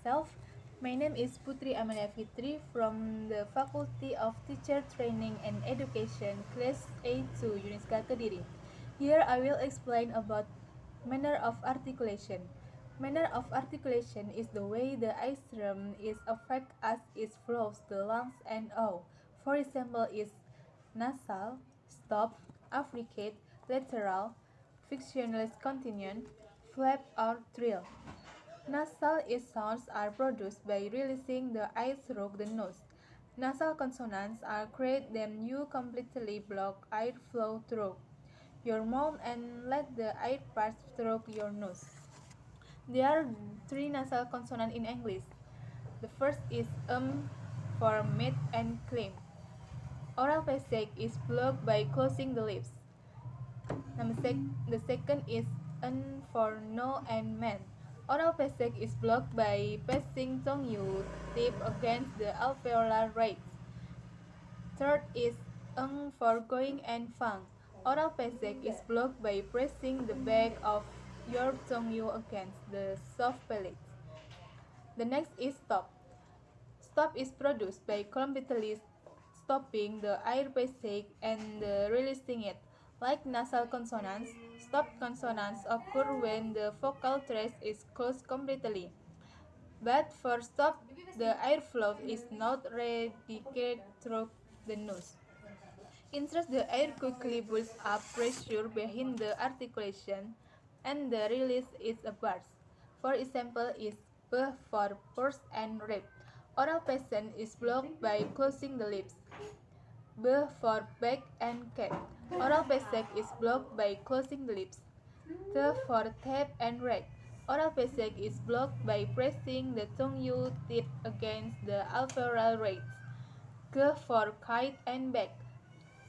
myself. My name is Putri Amalia Fitri from the Faculty of Teacher Training and Education, Class A2, UNISKA Kediri. Here I will explain about manner of articulation. Manner of articulation is the way the atrium is affected as it flows the lungs and O. For example, is nasal, stop, affricate, lateral, fictionless continuant, flap or trill. Nasal sounds are produced by releasing the air through the nose. Nasal consonants are created when you completely block airflow through your mouth and let the air pass through your nose. There are three nasal consonants in English. The first is for mid and clean. Oral passage is blocked by closing the lips. The second is N for no and man. Oral passage is blocked by passing tongue tip against the alveolar rings. Third is Ng for going and fang. Oral passage is blocked by pressing the back of your tongue against the soft palate. The next is stop. Stop is produced by completely stopping the air passage and releasing it. Like nasal consonants, stop consonants occur when the vocal tract is closed completely. But for stop, the airflow is not radiated through the nose. Instead, the air quickly builds up pressure behind the articulation, and the release is a burst. For example, is B for purse and rib. Oral passage is blocked by closing the lips. B for bag and cat. Oral passage is blocked by closing the lips. T for tap and rag. Oral passage is blocked by pressing the tongue tip against the alveolar ridge. G for kite and bag.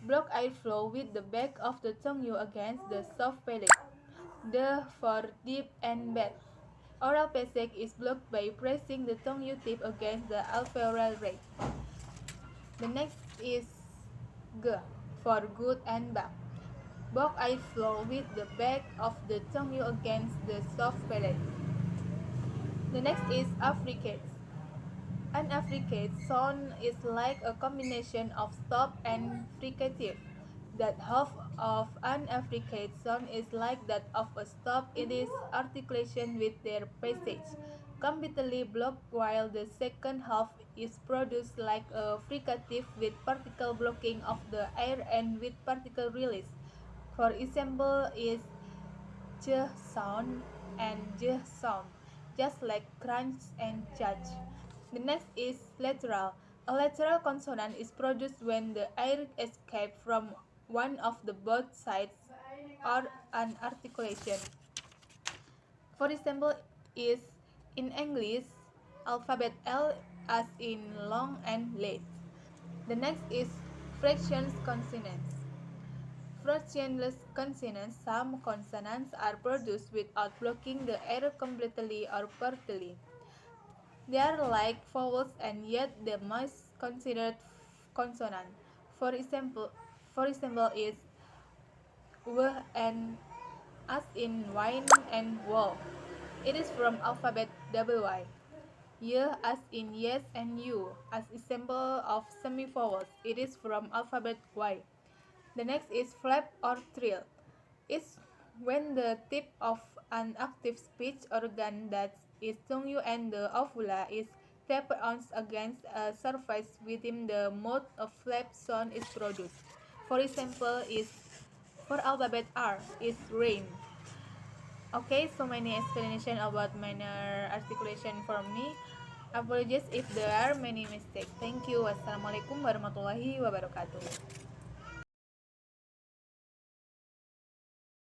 Block airflow with the back of the tongue against the soft palate. D for deep and bad. Oral passage is blocked by pressing the tongue tip against the alveolar ridge. The next is G for good and bad. Block airflow with the back of the tongue against the soft palate. The next is affricate. An affricate sound is like a combination of stop and fricative. That half of an affricate sound is like that of a stop. It is articulation with their passage completely blocked, while the second half is produced like a fricative with particle blocking of the air and with particle release. For example, is j sound and j sound, just like crunch and judge. The next is lateral. A lateral consonant is produced when the air escapes from one of the both sides or an articulation. For example, is in English alphabet L as in long and late. The next is fractions consonants. Fractionless consonants. Some consonants are produced without blocking the air completely or partly. They are like vowels and yet the most considered consonant. For example, is w and as in wine and wall. It is from alphabet WY. Y as in yes and you as example of semivowels. It is from alphabet Y. The next is flap or trill. It's when the tip of an active speech organ, that is tongue and the uvula, is tapped on against a surface within the mouth. A flap sound is produced. For example, is for alphabet R is rain. Okay, so many explanation about minor articulation from me. Apologies if there are many mistakes. Thank you. Wassalamualaikum warahmatullahi wabarakatuh.